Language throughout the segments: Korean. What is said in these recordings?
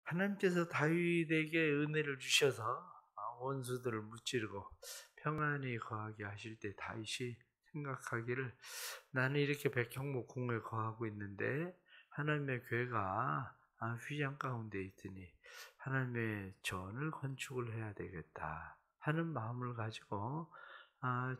하나님께서 다윗에게 은혜를 주셔서 원수들을 무찌르고 평안히 거하게 하실 때 다윗이 생각하기를, 나는 이렇게 백향목 궁에 거하고 있는데 하나님의 궤가 휘장 가운데 있으니 하나님의 전을 건축을 해야 되겠다 하는 마음을 가지고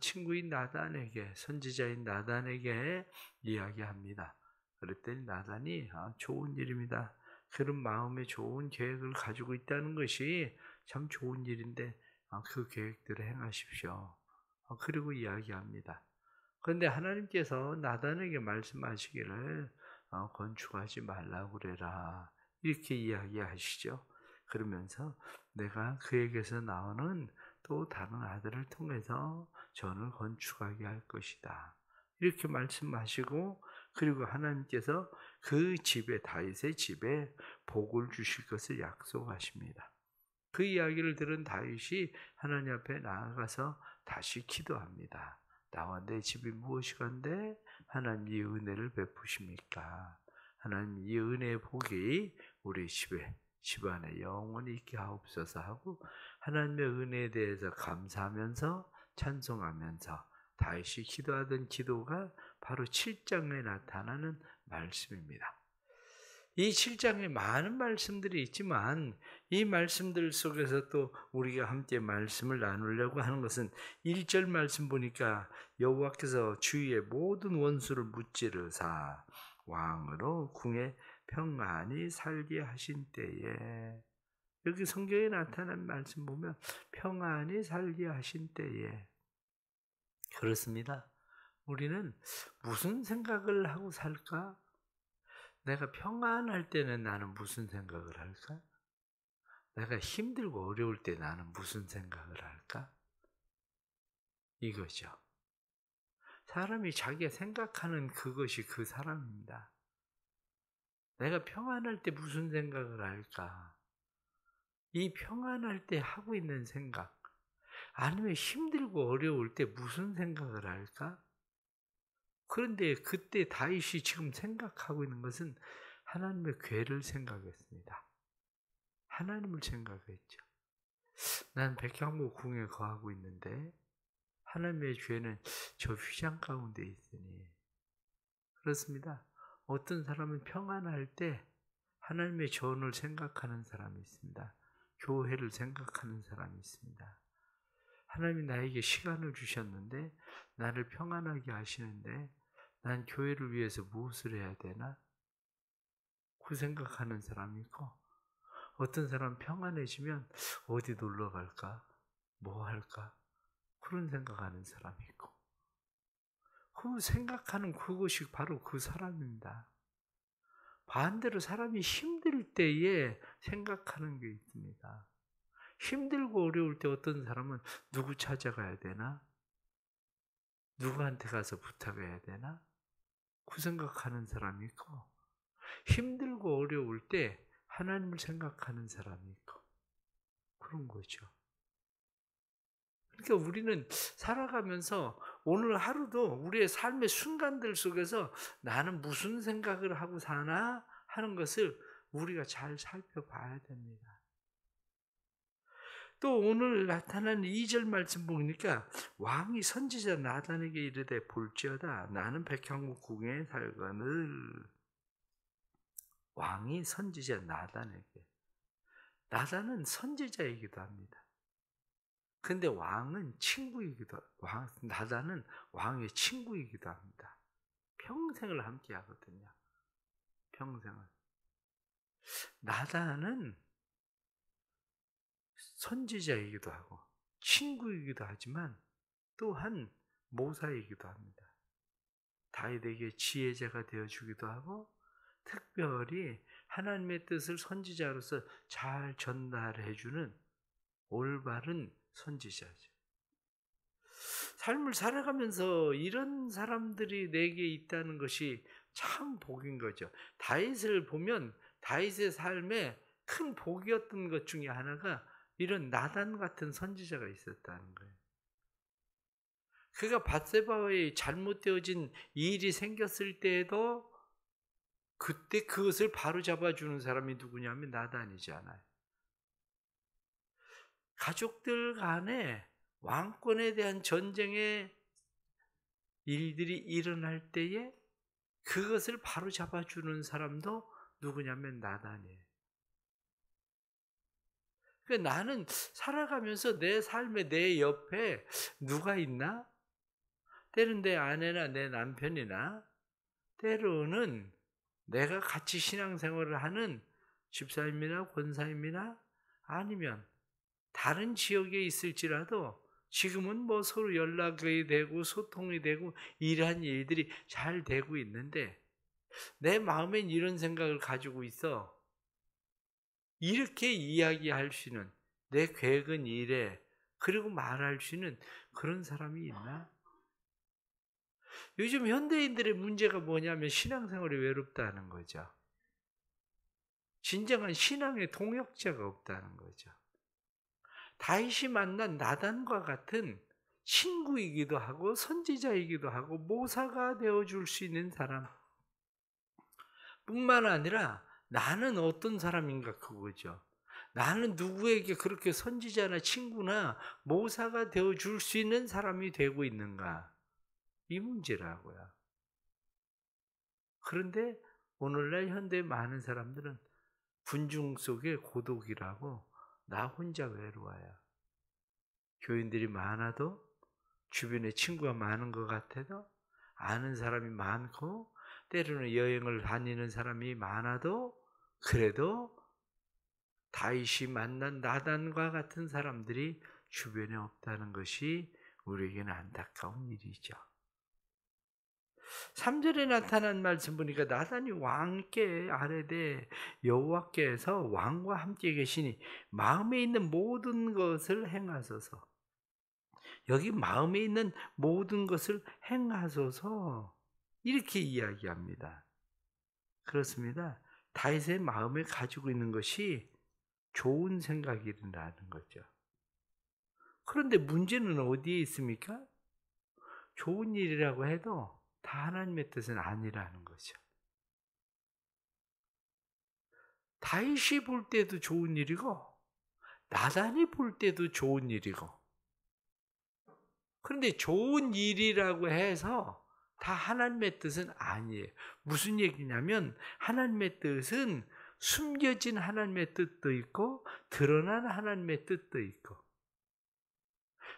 친구인 나단에게, 선지자인 나단에게 이야기합니다. 그랬더니 나단이 좋은 일입니다. 그런 마음에 좋은 계획을 가지고 있다는 것이 참 좋은 일인데 그 계획대로 행하십시오. 그리고 이야기합니다. 그런데 하나님께서 나단에게 말씀하시기를 건축하지 말라고 그래라, 이렇게 이야기하시죠. 그러면서 내가 그에게서 나오는 또 다른 아들을 통해서 전을 건축하게 할 것이다, 이렇게 말씀하시고, 그리고 하나님께서 그 집에, 다윗의 집에 복을 주실 것을 약속하십니다. 그 이야기를 들은 다윗이 하나님 앞에 나아가서 다시 기도합니다. 나와 내 집이 무엇이건대 하나님 이 은혜를 베푸십니까? 하나님 이 은혜의 복이 우리 집안에 영원히 있게 하옵소서 하고, 하나님의 은혜에 대해서 감사하면서 찬송하면서 다윗이 기도하던 기도가 바로 7장에 나타나는 말씀입니다. 이 7장에 많은 말씀들이 있지만 이 말씀들 속에서 또 우리가 함께 말씀을 나누려고 하는 것은 1절 말씀 보니까 여호와께서 주위의 모든 원수를 무찌르사 왕으로 궁에 평안히 살게 하신 때에, 여기 성경에 나타난 말씀 보면 평안히 살게 하신 때에, 그렇습니다. 우리는 무슨 생각을 하고 살까? 내가 평안할 때는 나는 무슨 생각을 할까? 내가 힘들고 어려울 때 나는 무슨 생각을 할까? 이거죠. 사람이 자기가 생각하는 그것이 그 사람입니다. 내가 평안할 때 무슨 생각을 할까? 이 평안할 때 하고 있는 생각, 아니면 힘들고 어려울 때 무슨 생각을 할까? 그런데 그때 다윗이 지금 생각하고 있는 것은 하나님의 궤를 생각했습니다. 하나님을 생각했죠. 난 백향목 궁에 거하고 있는데 하나님의 죄는 저 휘장 가운데 있으니. 그렇습니다. 어떤 사람은 평안할 때 하나님의 전을 생각하는 사람이 있습니다. 교회를 생각하는 사람이 있습니다. 하나님이 나에게 시간을 주셨는데, 나를 평안하게 하시는데 난 교회를 위해서 무엇을 해야 되나? 그 생각하는 사람이 있고, 어떤 사람 평안해지면 어디 놀러 갈까? 뭐 할까? 그런 생각하는 사람이 있고, 그 생각하는 그것이 바로 그 사람입니다. 반대로 사람이 힘들 때에 생각하는 게 있습니다. 힘들고 어려울 때 어떤 사람은 누구 찾아가야 되나? 누구한테 가서 부탁해야 되나? 그 생각하는 사람이 있고, 힘들고 어려울 때 하나님을 생각하는 사람이 있고, 그런 거죠. 그러니까 우리는 살아가면서 오늘 하루도 우리의 삶의 순간들 속에서 나는 무슨 생각을 하고 사나 하는 것을 우리가 잘 살펴봐야 됩니다. 또 오늘 나타난 2절 말씀 보니까 왕이 선지자 나단에게 이르되 볼지어다 나는 백향목 궁에 살거늘. 왕이 선지자 나단에게, 나단은 선지자이기도 합니다. 근데 왕은 친구이기도, 나단은 왕의 친구이기도 합니다. 평생을 함께 하거든요. 평생을. 나단은 선지자이기도 하고 친구이기도 하지만 또한 모사이기도 합니다. 다윗에게 지혜자가 되어주기도 하고, 특별히 하나님의 뜻을 선지자로서 잘 전달해주는 올바른 선지자죠. 삶을 살아가면서 이런 사람들이 내게 있다는 것이 참 복인 거죠. 다윗을 보면 다윗의 삶에 큰 복이었던 것 중에 하나가 이런 나단 같은 선지자가 있었다는 거예요. 그가 밧세바의 잘못되어진 일이 생겼을 때에도 그때 그것을 바로잡아주는 사람이 누구냐면 나단이잖아요. 가족들 간에 왕권에 대한 전쟁의 일들이 일어날 때에 그것을 바로잡아주는 사람도 누구냐면 나단이에요. 그러니까 나는 살아가면서 내 삶에 내 옆에 누가 있나? 때로는 내 아내나 내 남편이나 때로는 내가 같이 신앙생활을 하는 집사님이나 권사님이나 아니면 다른 지역에 있을지라도 지금은 뭐 서로 연락이 되고 소통이 되고 이러한 일들이 잘 되고 있는데 내 마음엔 이런 생각을 가지고 있어. 이렇게 이야기할 수 있는 내 계획은 이래 그리고 말할 수 있는 그런 사람이 있나? 요즘 현대인들의 문제가 뭐냐면 신앙생활이 외롭다는 거죠. 진정한 신앙의 동역자가 없다는 거죠. 다윗이 만난 나단과 같은 친구이기도 하고 선지자이기도 하고 모사가 되어줄 수 있는 사람 뿐만 아니라 나는 어떤 사람인가 그거죠. 나는 누구에게 그렇게 선지자나 친구나 모사가 되어줄 수 있는 사람이 되고 있는가 이 문제라고요. 그런데 오늘날 현대의 많은 사람들은 군중 속의 고독이라고 나 혼자 외로워요. 교인들이 많아도 주변에 친구가 많은 것 같아도 아는 사람이 많고 때로는 여행을 다니는 사람이 많아도 그래도 다윗이 만난 나단과 같은 사람들이 주변에 없다는 것이 우리에게는 안타까운 일이죠. 3절에 나타난 말씀 보니까 나단이 왕께 아뢰되 여호와께서 왕과 함께 계시니 마음에 있는 모든 것을 행하소서. 여기 마음에 있는 모든 것을 행하소서 이렇게 이야기합니다. 그렇습니다. 다윗의 마음에 가지고 있는 것이 좋은 생각이라는 거죠. 그런데 문제는 어디에 있습니까? 좋은 일이라고 해도 다 하나님의 뜻은 아니라는 거죠. 다윗이 볼 때도 좋은 일이고 나단이 볼 때도 좋은 일이고 그런데 좋은 일이라고 해서 다 하나님의 뜻은 아니에요. 무슨 얘기냐면 하나님의 뜻은 숨겨진 하나님의 뜻도 있고 드러난 하나님의 뜻도 있고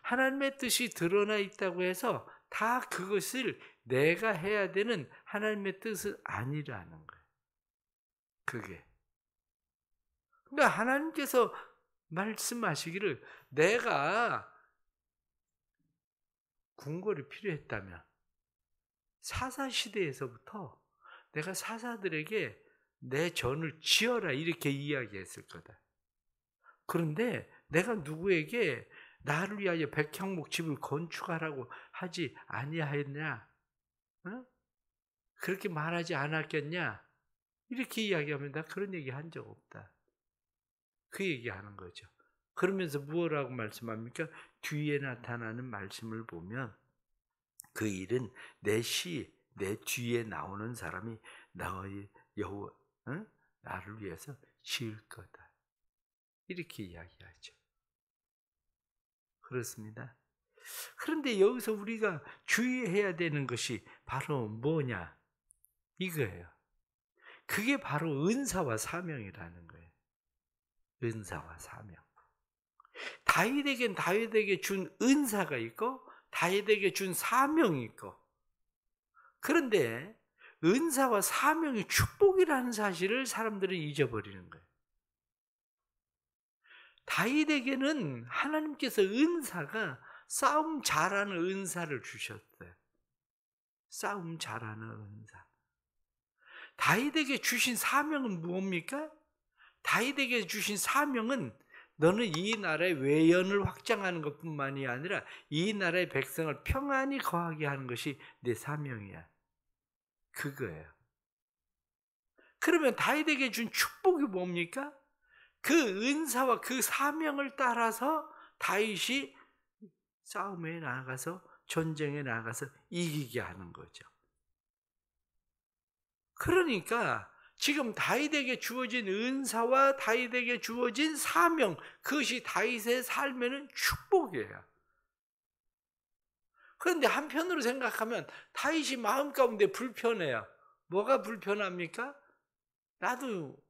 하나님의 뜻이 드러나 있다고 해서 다 그것을 내가 해야 되는 하나님의 뜻은 아니라는 거예요. 그게. 그러니까 하나님께서 말씀하시기를 내가 궁궐이 필요했다면 사사시대에서부터 내가 사사들에게 내 전을 지어라 이렇게 이야기했을 거다. 그런데 내가 누구에게 나를 위하여 백향목 집을 건축하라고 하지 아니하였냐? 어? 그렇게 말하지 않았겠냐? 이렇게 이야기하면 나 그런 얘기 한 적 없다. 그 얘기하는 거죠. 그러면서 무엇라고 말씀합니까? 뒤에 나타나는 말씀을 보면 그 일은 내 뒤에 나오는 사람이 나의 여호와 나를 위해서 지을 거다. 이렇게 이야기하죠. 그렇습니다. 그런데 여기서 우리가 주의해야 되는 것이 바로 뭐냐? 이거예요. 그게 바로 은사와 사명이라는 거예요. 은사와 사명. 다윗에게 준 은사가 있고 다윗에게 준 사명이 있고 그런데 은사와 사명이 축복이라는 사실을 사람들은 잊어버리는 거예요. 다윗에게는 하나님께서 은사가 싸움 잘하는 은사를 주셨어요. 싸움 잘하는 은사. 다윗에게 주신 사명은 무엇입니까? 다윗에게 주신 사명은 너는 이 나라의 외연을 확장하는 것뿐만이 아니라 이 나라의 백성을 평안히 거하게 하는 것이 내 사명이야. 그거예요. 그러면 다윗에게 준 축복이 뭡니까? 그 은사와 그 사명을 따라서 다윗이 싸움에 나가서 전쟁에 나가서 이기게 하는 거죠. 그러니까 지금 다윗에게 주어진 은사와 다윗에게 주어진 사명, 그것이 다윗의 삶에는 축복이에요. 그런데 한편으로 생각하면 다윗이 마음 가운데 불편해요. 뭐가 불편합니까? 나도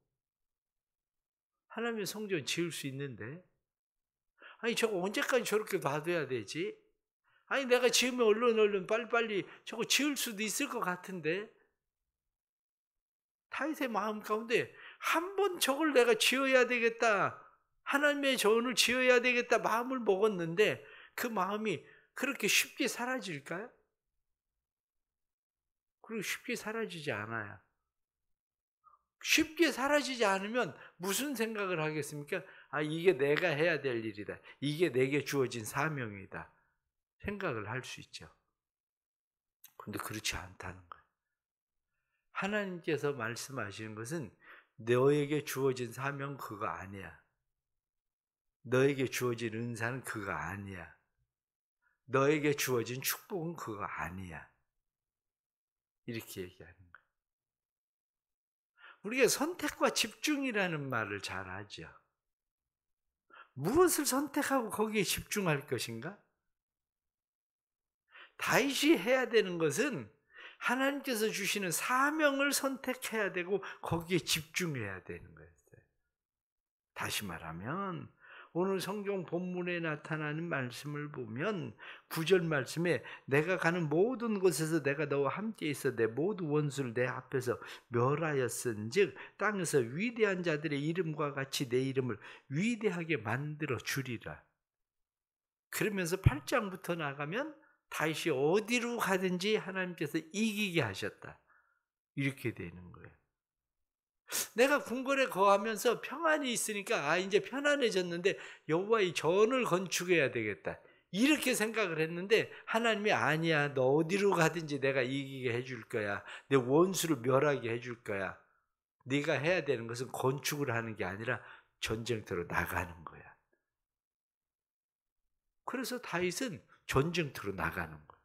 하나님의 성전 지을 수 있는데, 아니 저거 언제까지 저렇게 놔둬야 되지? 아니 내가 지으면 얼른 빨리빨리 저거 지을 수도 있을 것 같은데, 다윗의 마음 가운데 한 번 저걸 내가 지어야 되겠다, 하나님의 전을 지어야 되겠다 마음을 먹었는데 그 마음이 그렇게 쉽게 사라질까요? 그리고 쉽게 사라지지 않아요. 쉽게 사라지지 않으면 무슨 생각을 하겠습니까? 아, 이게 내가 해야 될 일이다, 이게 내게 주어진 사명이다 생각을 할 수 있죠. 근데 그렇지 않다는 거예요. 하나님께서 말씀하시는 것은 너에게 주어진 사명 그거 아니야. 너에게 주어진 은사는 그거 아니야. 너에게 주어진 축복은 그거 아니야. 이렇게 얘기하는 거예요. 우리가 선택과 집중이라는 말을 잘 하죠. 무엇을 선택하고 거기에 집중할 것인가? 다윗이 해야 되는 것은 하나님께서 주시는 사명을 선택해야 되고 거기에 집중해야 되는 거예요. 다시 말하면 오늘 성경 본문에 나타나는 말씀을 보면 9절 말씀에 내가 가는 모든 곳에서 내가 너와 함께 있어 내 모든 원수를 내 앞에서 멸하였은즉 땅에서 위대한 자들의 이름과 같이 내 이름을 위대하게 만들어 주리라. 그러면서 8장부터 나가면 다윗이 어디로 가든지 하나님께서 이기게 하셨다, 이렇게 되는 거예요. 내가 궁궐에 거하면서 평안이 있으니까 이제 편안해졌는데 여호와의 전을 건축해야 되겠다, 이렇게 생각을 했는데 하나님이 아니야, 너 어디로 가든지 내가 이기게 해줄 거야, 내 원수를 멸하게 해줄 거야. 네가 해야 되는 것은 건축을 하는 게 아니라 전쟁터로 나가는 거야. 그래서 다윗은 전쟁터로 나가는 거야.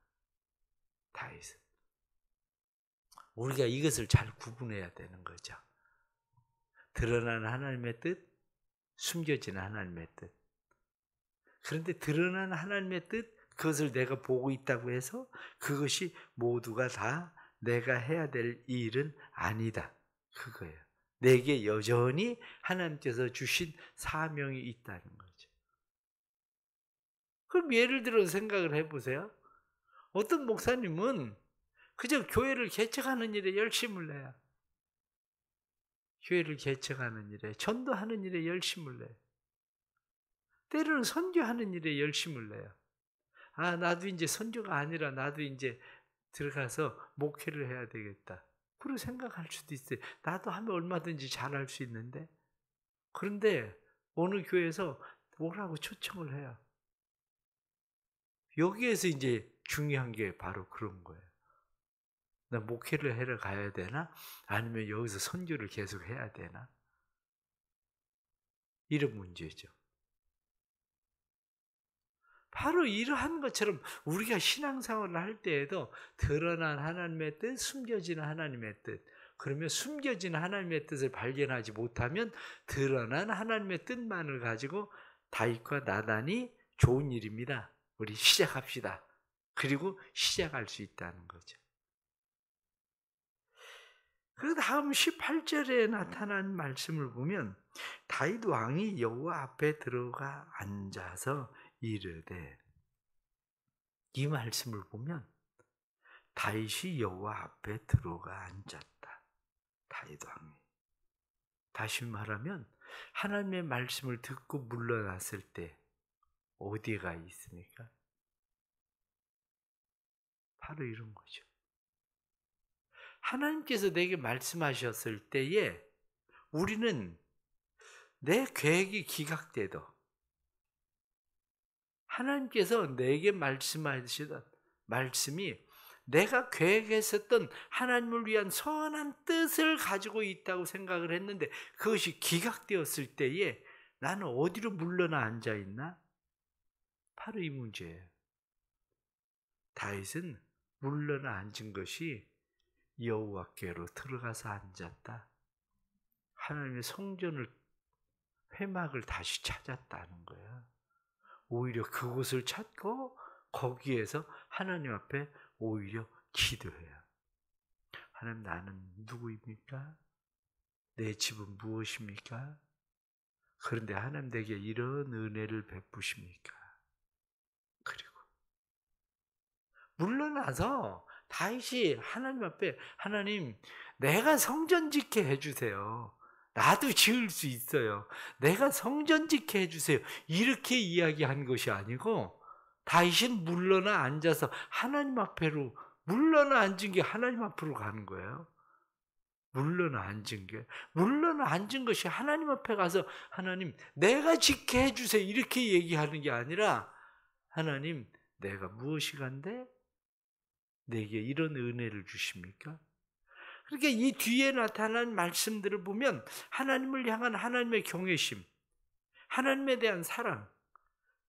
다윗은. 우리가 이것을 잘 구분해야 되는 거죠. 드러나는 하나님의 뜻, 숨겨진 하나님의 뜻. 그런데 드러나는 하나님의 뜻, 그것을 내가 보고 있다고 해서 그것이 모두가 다 내가 해야 될 일은 아니다, 그거예요. 내게 여전히 하나님께서 주신 사명이 있다는 거죠. 그럼 예를 들어서 생각을 해보세요. 어떤 목사님은 그저 교회를 개척하는 일에 열심을 내요. 교회를 개척하는 일에, 전도하는 일에 열심을 내요. 때로는 선교하는 일에 열심을 내요. 나도 이제 선교가 아니라 나도 이제 들어가서 목회를 해야 되겠다, 그렇게 생각할 수도 있어요. 나도 하면 얼마든지 잘할 수 있는데. 그런데 어느 교회에서 뭐라고 초청을 해요. 여기에서 이제 중요한 게 바로 그런 거예요. 나 목회를 하러 가야 되나? 아니면 여기서 선교를 계속 해야 되나? 이런 문제죠. 바로 이러한 것처럼 우리가 신앙생활을 할 때에도 드러난 하나님의 뜻, 숨겨진 하나님의 뜻, 그러면 숨겨진 하나님의 뜻을 발견하지 못하면 드러난 하나님의 뜻만을 가지고 다윗과 나단이 좋은 일입니다, 우리 시작합시다, 그리고 시작할 수 있다는 거죠. 그 다음 18절에 나타난 말씀을 보면 다윗 왕이 여호와 앞에 들어가 앉아서 이르되, 이 말씀을 보면 다윗이 여호와 앞에 들어가 앉았다, 다윗 왕이. 다시 말하면 하나님의 말씀을 듣고 물러났을 때 어디가 있습니까? 바로 이런 거죠. 하나님께서 내게 말씀하셨을 때에 우리는 내 계획이 기각돼도 하나님께서 내게 말씀하시던 말씀이 내가 계획했었던 하나님을 위한 선한 뜻을 가지고 있다고 생각을 했는데 그것이 기각되었을 때에 나는 어디로 물러나 앉아 있나? 바로 이 문제예요. 다윗은 물러나 앉은 것이 여호와께로 들어가서 앉았다. 하나님의 성전을 회막을 다시 찾았다는 거야. 오히려 그곳을 찾고 거기에서 하나님 앞에 오히려 기도해요. 하나님, 나는 누구입니까? 내 집은 무엇입니까? 그런데 하나님 내게 이런 은혜를 베푸십니까? 그리고 물러나서 다윗이 하나님 앞에, 하나님, 내가 성전 짓게 해주세요. 나도 지을 수 있어요. 내가 성전 짓게 해주세요. 이렇게 이야기한 것이 아니고 다윗은 물러나 앉아서 하나님 앞으로, 물러나 앉은 게 하나님 앞으로 가는 거예요. 물러나 앉은 것이 하나님 앞에 가서 하나님, 내가 짓게 해주세요. 이렇게 얘기하는 게 아니라 하나님, 내가 무엇이 간데 내게 이런 은혜를 주십니까? 그러니까 이 뒤에 나타난 말씀들을 보면 하나님을 향한 하나님의 경외심, 하나님에 대한 사랑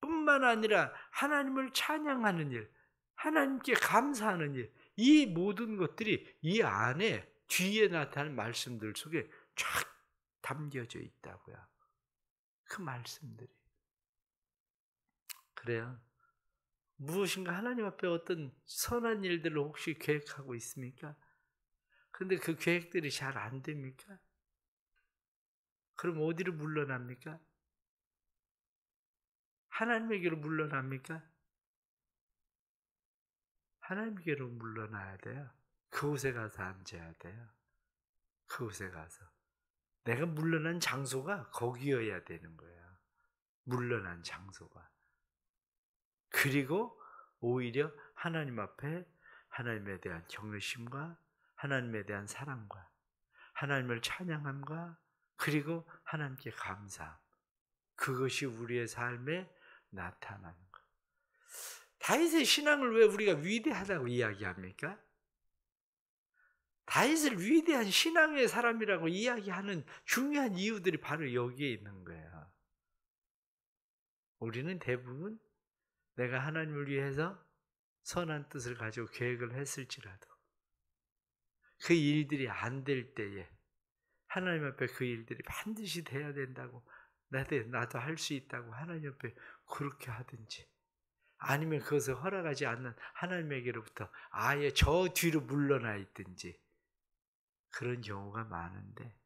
뿐만 아니라 하나님을 찬양하는 일, 하나님께 감사하는 일, 이 모든 것들이 이 안에 뒤에 나타난 말씀들 속에 쫙 담겨져 있다고요. 그 말씀들이. 그래요. 무엇인가 하나님 앞에 어떤 선한 일들을 혹시 계획하고 있습니까? 그런데 그 계획들이 잘 안 됩니까? 그럼 어디로 물러납니까? 하나님에게로 물러납니까? 하나님께로 물러나야 돼요. 그곳에 가서 앉아야 돼요. 그곳에 가서. 내가 물러난 장소가 거기여야 되는 거예요. 물러난 장소가. 그리고 오히려 하나님 앞에 하나님에 대한 경외심과 하나님에 대한 사랑과 하나님을 찬양함과 그리고 하나님께 감사함. 그것이 우리의 삶에 나타나는 것. 다윗의 신앙을 왜 우리가 위대하다고 이야기합니까? 다윗을 위대한 신앙의 사람이라고 이야기하는 중요한 이유들이 바로 여기에 있는 거예요. 우리는 대부분 내가 하나님을 위해서 선한 뜻을 가지고 계획을 했을지라도 그 일들이 안 될 때에 하나님 앞에 그 일들이 반드시 돼야 된다고, 나도 할 수 있다고 하나님 앞에 그렇게 하든지, 아니면 그것을 허락하지 않는 하나님에게로부터 아예 저 뒤로 물러나 있든지, 그런 경우가 많은데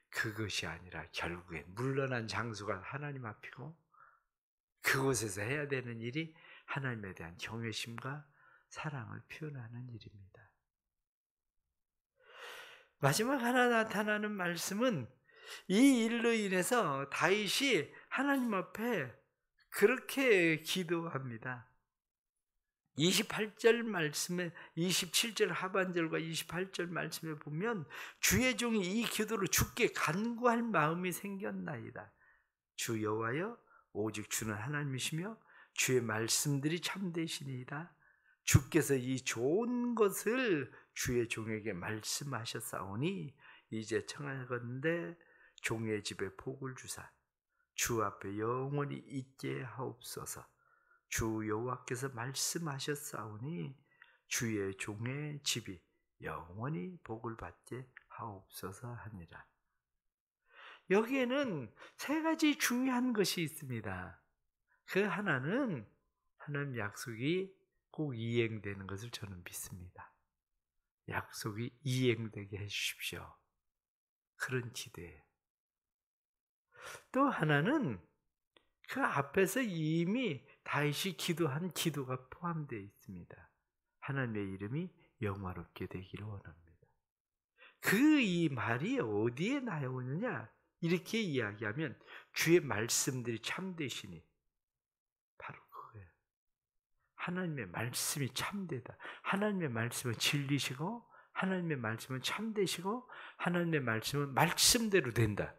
그것이 아니라 결국엔 물러난 장소가 하나님 앞이고 그곳에서 해야 되는 일이 하나님에 대한 경외심과 사랑을 표현하는 일입니다. 마지막 하나 나타나는 말씀은 이 일로 인해서 다윗이 하나님 앞에 그렇게 기도합니다. 28절 말씀에, 27절 하반절과 28절 말씀에 보면 주의 종이 이 기도로 주께 간구할 마음이 생겼나이다. 주 여호와여, 오직 주는 하나님이시며 주의 말씀들이 참되시니이다. 주께서 이 좋은 것을 주의 종에게 말씀하셨사오니 이제 청하건대 종의 집에 복을 주사 주 앞에 영원히 있게 하옵소서. 주 여호와께서 말씀하셨사오니 주의 종의 집이 영원히 복을 받게 하옵소서 하니라. 여기에는 세 가지 중요한 것이 있습니다. 그 하나는 하나님 약속이 꼭 이행되는 것을 저는 믿습니다. 약속이 이행되게 해주십시오. 그런 기대예요. 또 하나는 그 앞에서 이미 다윗이 기도한 기도가 포함되어 있습니다. 하나님의 이름이 영화롭게 되기를 원합니다. 그 이 말이 어디에 나오느냐? 이렇게 이야기하면 주의 말씀들이 참되시니, 바로 그거예요. 하나님의 말씀이 참되다. 하나님의 말씀은 진리시고 하나님의 말씀은 참되시고 하나님의 말씀은 말씀대로 된다.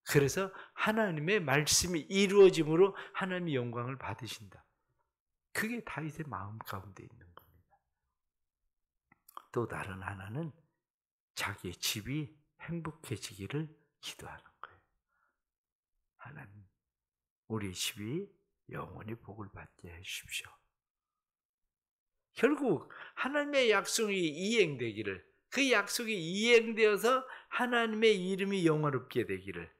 그래서 하나님의 말씀이 이루어짐으로 하나님의 영광을 받으신다. 그게 다윗의 마음 가운데 있는 겁니다. 또 다른 하나는 자기의 집이 행복해지기를 기도하는 거예요. 하나님, 우리 집이 영원히 복을 받게 해주십시오. 결국 하나님의 약속이 이행되기를, 그 약속이 이행되어서 하나님의 이름이 영화롭게 되기를,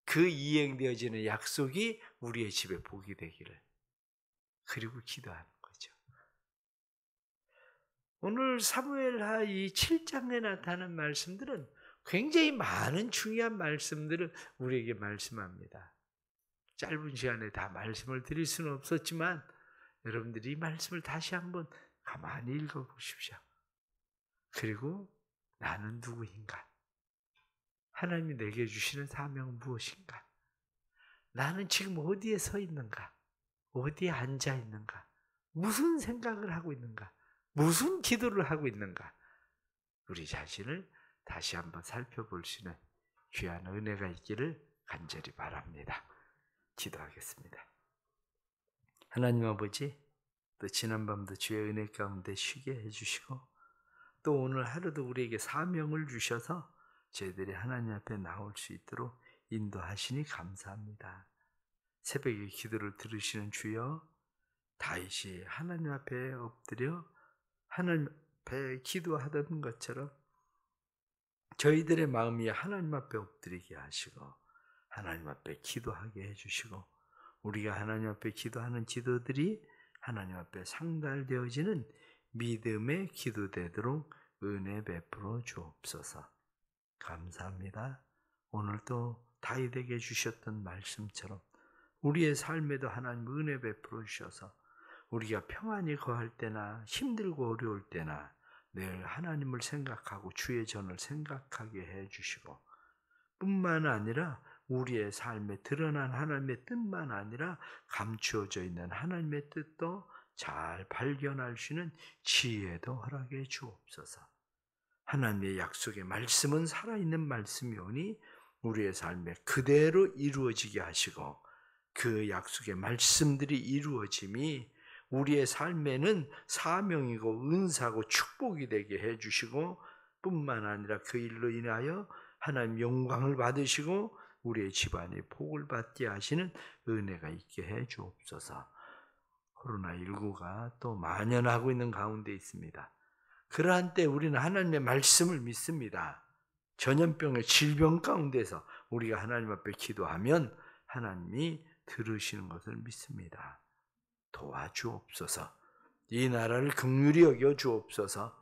그 이행되어지는 약속이 우리의 집에 복이 되기를, 그리고 기도하는 거죠. 오늘 사무엘하 이 7장에 나타난 말씀들은 굉장히 많은 중요한 말씀들을 우리에게 말씀합니다. 짧은 시간에 다 말씀을 드릴 수는 없었지만 여러분들이 이 말씀을 다시 한번 가만히 읽어보십시오. 그리고 나는 누구인가? 하나님이 내게 주시는 사명은 무엇인가? 나는 지금 어디에 서 있는가? 어디에 앉아 있는가? 무슨 생각을 하고 있는가? 무슨 기도를 하고 있는가? 우리 자신을 다시 한번 살펴볼 수 있는 귀한 은혜가 있기를 간절히 바랍니다. 기도하겠습니다. 하나님 아버지, 또 지난밤도 주의 은혜 가운데 쉬게 해주시고 또 오늘 하루도 우리에게 사명을 주셔서 저희들이 하나님 앞에 나올 수 있도록 인도하시니 감사합니다. 새벽에 기도를 들으시는 주여, 다윗이 하나님 앞에 엎드려 하나님 앞에 기도하던 것처럼 저희들의 마음이 하나님 앞에 엎드리게 하시고 하나님 앞에 기도하게 해주시고 우리가 하나님 앞에 기도하는 기도들이 하나님 앞에 상달되어지는 믿음의 기도되도록 은혜 베풀어 주옵소서. 감사합니다. 오늘도 다윗에게 주셨던 말씀처럼 우리의 삶에도 하나님 은혜 베풀어 주셔서 우리가 평안히 거할 때나 힘들고 어려울 때나 늘 하나님을 생각하고 주의 전을 생각하게 해주시고 뿐만 아니라 우리의 삶에 드러난 하나님의 뜻만 아니라 감추어져 있는 하나님의 뜻도 잘 발견할 수 있는 지혜도 허락해 주옵소서. 하나님의 약속의 말씀은 살아있는 말씀이오니 우리의 삶에 그대로 이루어지게 하시고 그 약속의 말씀들이 이루어짐이 우리의 삶에는 사명이고 은사고 축복이 되게 해주시고 뿐만 아니라 그 일로 인하여 하나님 영광을 받으시고 우리의 집안이 복을 받게 하시는 은혜가 있게 해 주옵소서. 코로나19가 또 만연하고 있는 가운데 있습니다. 그러한 때 우리는 하나님의 말씀을 믿습니다. 전염병의 질병 가운데서 우리가 하나님 앞에 기도하면 하나님이 들으시는 것을 믿습니다. 도와주옵소서. 이 나라를 긍휼히 여겨 주옵소서.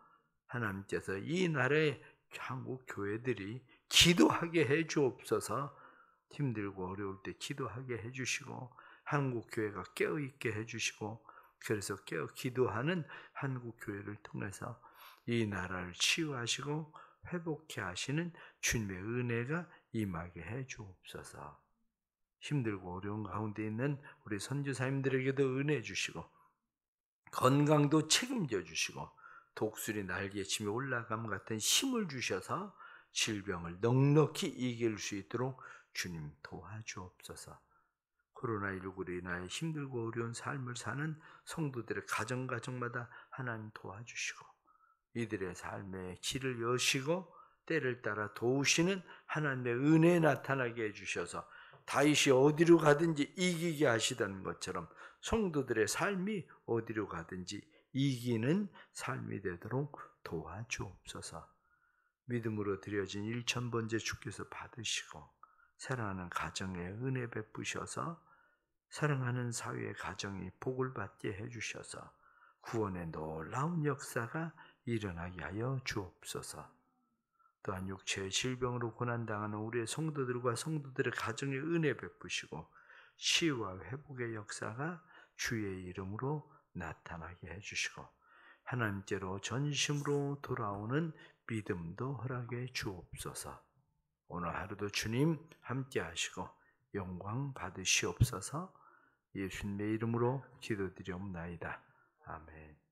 하나님께서 이 나라의 한국 교회들이 기도하게 해 주옵소서. 힘들고 어려울 때 기도하게 해 주시고 한국 교회가 깨어 있게 해 주시고 그래서 깨어 기도하는 한국 교회를 통해서 이 나라를 치유하시고 회복케 하시는 주님의 은혜가 임하게 해 주옵소서. 힘들고 어려운 가운데 있는 우리 선교사님들에게도 은혜 주시고 건강도 책임져 주시고 독수리 날개치며 올라감 같은 힘을 주셔서 질병을 넉넉히 이길 수 있도록 주님 도와주옵소서. 코로나19로 인하여 힘들고 어려운 삶을 사는 성도들의 가정마다 하나님 도와주시고 이들의 삶의 길을 여시고 때를 따라 도우시는 하나님의 은혜 나타나게 해주셔서 다윗이 어디로 가든지 이기게 하시다는 것처럼 성도들의 삶이 어디로 가든지 이기는 삶이 되도록 도와주옵소서. 믿음으로 드려진 1000번째 주께서 받으시고 사랑하는 가정에 은혜 베푸셔서 사랑하는 사회의 가정이 복을 받게 해주셔서 구원의 놀라운 역사가 일어나게 하여 주옵소서. 또한 육체의 질병으로 고난당하는 우리의 성도들과 성도들의 가정에 은혜 베푸시고 치유와 회복의 역사가 주의 이름으로 나타나게 해주시고 하나님께로 전심으로 돌아오는 믿음도 허락해 주옵소서. 오늘 하루도 주님 함께 하시고 영광 받으시옵소서. 예수님의 이름으로 기도드리옵나이다. 아멘.